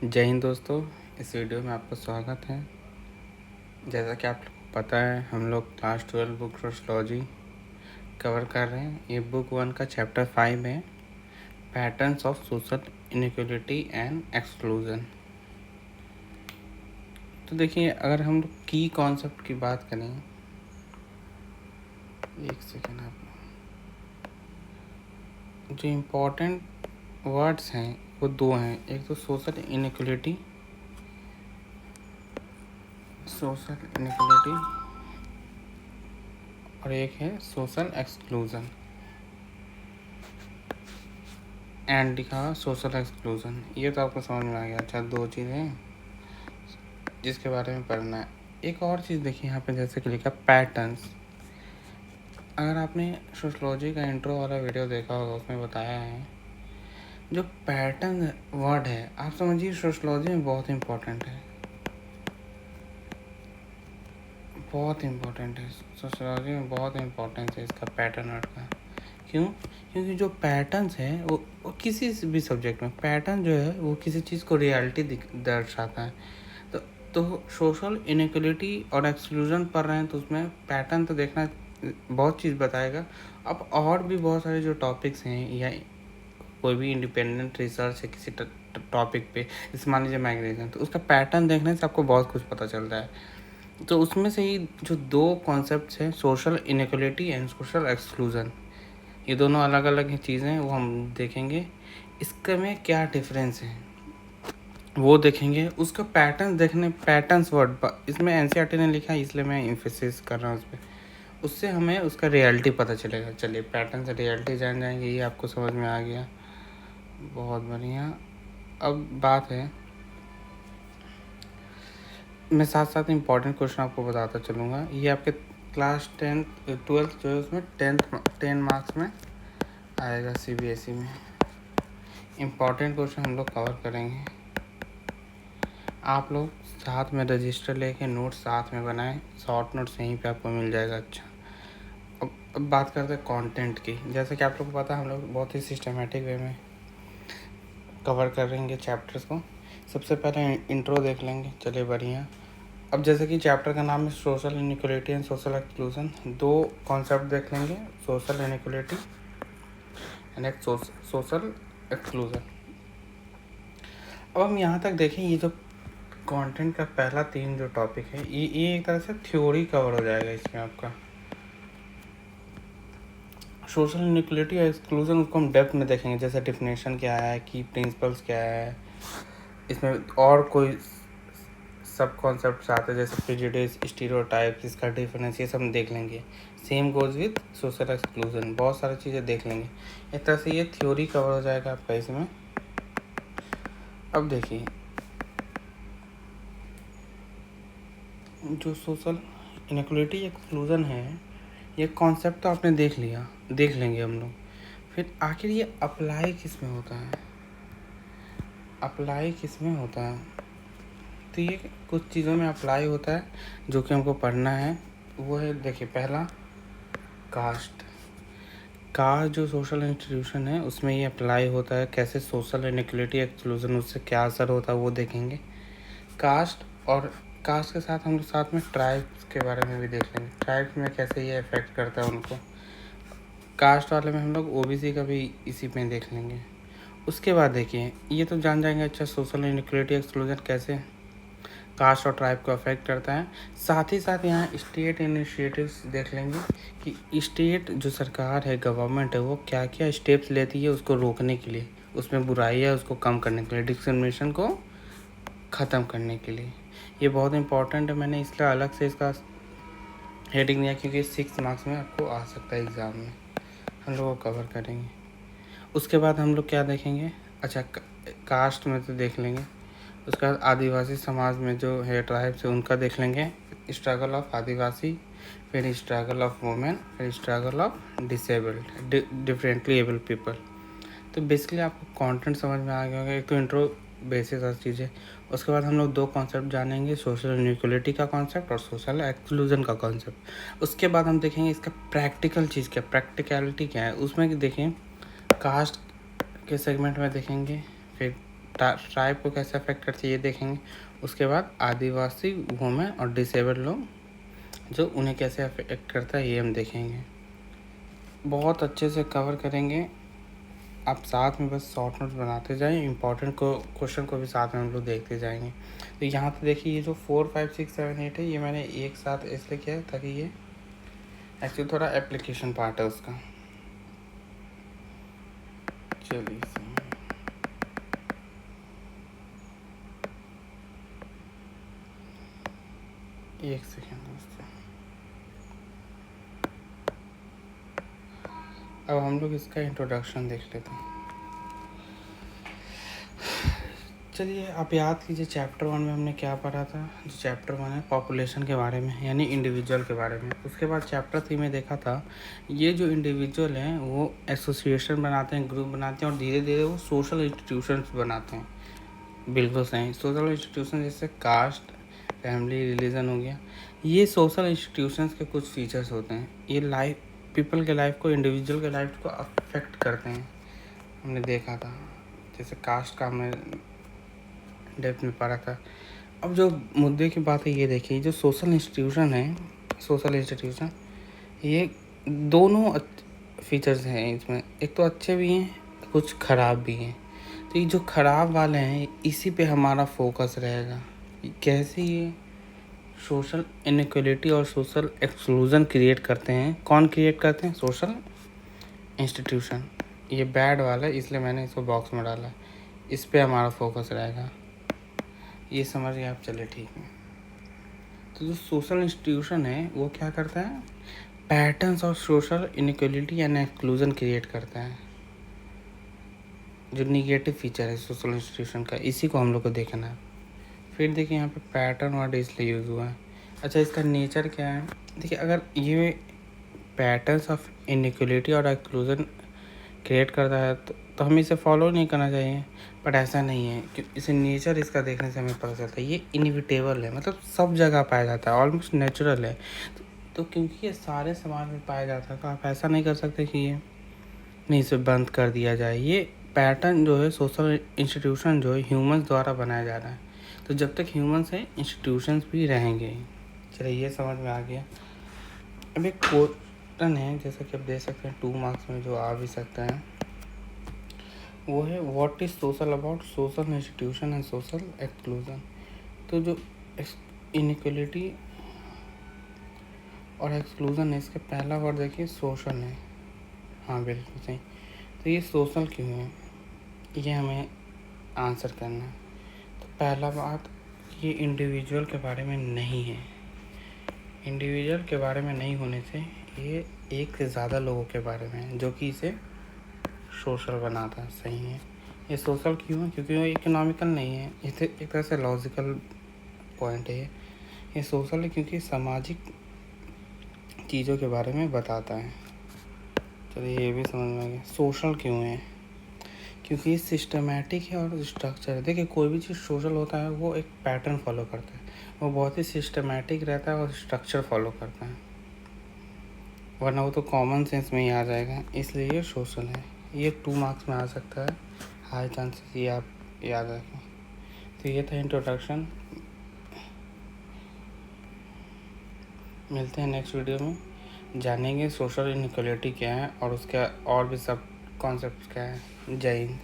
जय हिंद दोस्तों, इस वीडियो में आपका स्वागत है। जैसा कि आप लोग को पता है, हम लोग क्लास 12 बुक सोशलॉजी कवर कर रहे हैं। ये बुक 1 का चैप्टर 5 है, patterns of social inequality and exclusion. तो देखिए, अगर हम लोग की कॉन्सेप्ट की बात करें, एक सेकेंड, आप जो इम्पोर्टेंट वर्ड्स हैं वो दो हैं। एक तो सोशल इनइक्वलिटी और एक है सोशल एक्सक्लूजन। एंड लिखा सोशल एक्सक्लूजन, ये तो आपको समझ में आ गया। अच्छा, दो चीज़ें हैं जिसके बारे में पढ़ना है। एक और चीज़ देखिए यहाँ पे, जैसे कि लिखा पैटर्न्स। अगर आपने सोशलॉजी का इंट्रो वाला वीडियो देखा होगा, उसमें बताया है जो पैटर्न वर्ड है, आप समझिए सोशलॉजी में बहुत इम्पोर्टेंट है, बहुत इम्पोर्टेंट है। सोशलॉजी में बहुत इम्पोर्टेंस है इसका, पैटर्न वर्ड का। क्यों? क्योंकि जो पैटर्न्स हैं वो किसी भी सब्जेक्ट में पैटर्न जो है वो किसी चीज़ को रियलिटी दर्शाता है। तो सोशल इनइक्वलिटी और एक्सक्लूजन पढ़ रहे हैं तो उसमें पैटर्न तो देखना बहुत चीज़ बताएगा। अब और भी बहुत सारे जो टॉपिक्स हैं, या कोई भी इंडिपेंडेंट रिसर्च है किसी टॉपिक पे, जैसे मान लीजिए माइग्रेशन, तो उसका पैटर्न देखने से आपको बहुत कुछ पता चलता है। तो उसमें से ही जो दो कॉन्सेप्ट्स हैं, social inequality and social exclusion, ये दोनों अलग अलग ही चीज़ें हैं, वो हम देखेंगे। इसके में क्या डिफरेंस है वो देखेंगे। उसका पैटर्न देखने, पैटर्न्स वर्ड इसमें एनसीईआरटी ने लिखा है, इसलिए मैं एम्फेसिस कर रहा हूँ उस पर। उससे हमें उसका रियलिटी पता चलेगा। चलिए, पैटर्न से रियलिटी जान जाएंगे, ये आपको समझ में आ गया, बहुत बढ़िया। अब बात है, मैं साथ साथ इम्पॉर्टेंट क्वेश्चन आपको बताता चलूँगा। ये आपके क्लास 12th जो है उसमें 10 मार्क्स में आएगा, CBSE में। इम्पॉर्टेंट क्वेश्चन हम लोग कवर करेंगे। आप लोग साथ में रजिस्टर लेके नोट्स साथ में बनाएं, शॉर्ट नोट्स यहीं पे आपको मिल जाएगा। अच्छा, अब बात करते हैं कंटेंट की। जैसे कि आप लोग को पता है, हम लोग बहुत ही सिस्टमेटिक वे में कवर करेंगे चैप्टर्स को। सबसे पहले इंट्रो देख लेंगे, चलिए बढ़िया। अब जैसे कि चैप्टर का नाम है social inequality and social exclusion, दो कॉन्सेप्ट देख लेंगे, सोशल इनइक्वलिटी एंड एक सोशल एक्सक्लूजन। अब हम यहाँ तक देखें, ये जो कंटेंट का पहला 3 जो टॉपिक है, ये एक तरह से थ्योरी कवर हो जाएगा इसमें आपका। सोशल इनइक्वलिटी और एक्सक्लूजन, उसको हम डेप्थ में देखेंगे, जैसे डिफिनेशन क्या है, की प्रिंसिपल्स क्या है, इसमें और कोई सब कॉन्सेप्ट आते हैं जैसे प्रेजुडिस, स्टीरियोटाइप्स, इसका डिफरेंस, ये सब देख लेंगे। Same goes with social exclusion, बहुत सारी चीज़ें देख लेंगे। एक तरह से ये थ्योरी कवर हो जाएगा आपका इसमें। अब देखिए, जो सोशल इनइक्वलिटी एक्सक्लूजन है, ये कॉन्सेप्ट तो आपने देख लिया, देख लेंगे हम लोग। फिर आखिर ये अप्लाई किस में होता है, अप्लाई किस में होता है? तो ये कुछ चीज़ों में अप्लाई होता है जो कि हमको पढ़ना है। वो है, देखिए, पहला कास्ट जो सोशल इंस्टीट्यूशन है उसमें ये अप्लाई होता है। कैसे सोशल इनइक्वलिटी एक्सक्लूजन, उससे क्या असर होता है वो देखेंगे। कास्ट, और कास्ट के साथ हम लोग साथ में ट्राइब्स के बारे में भी देख लेंगे, ट्राइब्स में कैसे ये इफेक्ट करता है उनको। कास्ट वाले में हम लोग OBC का भी इसी में देख लेंगे। उसके बाद देखिए, ये तो जान जाएंगे, अच्छा, सोशल इनइक्वलिटी एक्सक्लूजन कैसे कास्ट और ट्राइब को अफेक्ट करता है। साथ ही साथ यहाँ स्टेट इनिशिएटिव्स देख लेंगे कि स्टेट जो सरकार है, गवर्नमेंट है, वो क्या क्या स्टेप्स लेती है उसको रोकने के लिए, उसमें बुराई है उसको कम करने के लिए, डिस्क्रिमिनेशन को ख़त्म करने के लिए। ये बहुत इंपॉर्टेंट है, मैंने इसलिए अलग से इसका हेडिंग दिया क्योंकि 6 मार्क्स में आपको आ सकता है एग्ज़ाम में, हम लोग कवर करेंगे। उसके बाद हम लोग क्या देखेंगे, अच्छा, कास्ट में तो देख लेंगे। उसके बाद आदिवासी समाज में जो है ट्राइब्स है उनका देख लेंगे, स्ट्रगल ऑफ आदिवासी, फिर स्ट्रगल ऑफ वुमेन, फिर struggle of disabled, differently able people. तो बेसिकली आपको कंटेंट समझ में आ गया होगा। एक तो इंट्रो, बेसिक हर चीज़ें। उसके बाद हम लोग दो कॉन्सेप्ट जानेंगे, सोशल इनइक्वलिटी का कॉन्सेप्ट और सोशल एक्सक्लूजन का कॉन्सेप्ट। उसके बाद हम देखेंगे इसका प्रैक्टिकल चीज़ क्या, प्रैक्टिकलिटी क्या है उसमें। देखें, कास्ट के सेगमेंट में देखेंगे, फिर ट्राइब को कैसे अफेक्ट करती है ये देखेंगे। उसके बाद आदिवासी, वुमेन और डिसेबल लोग जो उन्हें कैसे अफेक्ट करता है ये हम देखेंगे। बहुत अच्छे से कवर करेंगे। आप साथ में बस शॉर्ट नोट बनाते जाएं, इंपॉर्टेंट क्वेश्चन को भी साथ में हम लोग देखते जाएंगे। तो यहाँ पे देखिए ये जो 4, 5, 6, 7, 8 है, ये मैंने एक साथ इसलिए किया है ताकि ये एक्चुअली थोड़ा एप्लीकेशन पार्ट है उसका। चलिए एक सेकेंड दोस्तों, अब हम लोग इसका इंट्रोडक्शन देख लेते हैं। चलिए आप याद कीजिए चैप्टर 1 में हमने क्या पढ़ा था। जो चैप्टर 1 है पॉपुलेशन के बारे में, यानी इंडिविजुअल के बारे में। उसके बाद चैप्टर 3 में देखा था ये जो इंडिविजुअल हैं वो एसोसिएशन बनाते हैं, ग्रुप बनाते हैं और धीरे धीरे वो सोशल इंस्टीट्यूशंस बनाते हैं। बिल्कुल सही, सोशल इंस्टीट्यूशन जैसे कास्ट, फैमिली, रिलीजन हो गया। ये सोशल इंस्टीट्यूशंस के कुछ फीचर्स होते हैं। ये लाइफ, पीपल के लाइफ को, इंडिविजुअल के लाइफ को अफेक्ट करते हैं। हमने देखा था जैसे कास्ट का हमने डेप्थ में पढ़ा था। अब जो मुद्दे की बात है ये देखिए, जो सोशल इंस्टीट्यूशन है, सोशल इंस्टीट्यूशन ये दोनों फीचर्स हैं इसमें। एक तो अच्छे भी हैं, कुछ ख़राब भी हैं। तो ये जो ख़राब वाले हैं इसी पे हमारा फोकस रहेगा। कैसे ये सोशल इनइक्वलिटी और सोशल एक्सक्लूजन क्रिएट करते हैं। कौन क्रिएट करते हैं? Social institution. ये बैड वाला है इसलिए मैंने इसको बॉक्स में डाला। इस पे हमारा फोकस रहेगा। ये समझ गए आप? चले ठीक है। तो जो सोशल इंस्टीट्यूशन है वो क्या करता है? Patterns of social inequality and exclusion create करता है। जो निगेटिव फीचर है सोशल इंस्टीट्यूशन का, इसी को हम लोग को देखना है। फिर देखिए यहाँ पे पैटर्न वर्ड इसलिए यूज़ हुआ है। अच्छा, इसका नेचर क्या है? देखिए अगर ये पैटर्न्स ऑफ इनइक्वलिटी और एक्सक्लूजन क्रिएट करता है तो हमें इसे फॉलो नहीं करना चाहिए, बट ऐसा नहीं है। कि इसे नेचर इसका देखने से हमें पता चलता है ये इनविटेबल है, मतलब सब जगह पाया जाता है, ऑलमोस्ट नेचुरल है। तो क्योंकि ये सारे समाज में पाया जाता है तो आप ऐसा नहीं कर सकते कि ये नहीं, इसे बंद कर दिया जाए। ये पैटर्न जो है सोशल इंस्टीट्यूशन जो है ह्यूमंस द्वारा बनाया जा रहा है। तो जब तक ह्यूमंस है इंस्टीट्यूशंस भी रहेंगे। चलिए ये समझ में आ गया। अब एक क्वेश्चन है जैसा कि आप देख सकते हैं 2 मार्क्स में जो आ भी सकता है, वो है what is social about social institution and social exclusion. तो जो इनइक्वलिटी और एक्सक्लूजन है इसका पहला वर्ड देखिए सोशल है। हाँ बिल्कुल सही। तो ये सोशल क्यों है ये हमें आंसर करना है। तो पहला बात, ये इंडिविजुअल के बारे में नहीं है। इंडिविजुअल के बारे में नहीं होने से ये एक से ज़्यादा लोगों के बारे में है जो कि इसे सोशल बनाता है। सही है। ये सोशल क्यों है? क्योंकि वो इकोनॉमिकल नहीं है, इसे एक तरह से लॉजिकल पॉइंट है। ये सोशल है क्योंकि सामाजिक चीज़ों के बारे में बताता है। चलिए ये भी समझ में आ गया। सोशल क्यों है? क्योंकि ये सिस्टमेटिक है और स्ट्रक्चर है। देखिए कोई भी चीज़ सोशल होता है वो एक पैटर्न फॉलो करता है, वो बहुत ही सिस्टमेटिक रहता है और स्ट्रक्चर फॉलो करता है, वरना वो तो कॉमन सेंस में ही आ जाएगा। इसलिए ये सोशल है। ये 2 मार्क्स में आ सकता है, हाई चांसेस, ये आप याद रखें। तो ये था इंट्रोडक्शन। मिलते हैं नेक्स्ट वीडियो में, जानेंगे सोशल इनइक्वलिटी क्या है और उसके और भी सब कॉन्सेप्ट क्या है। जय हिंद।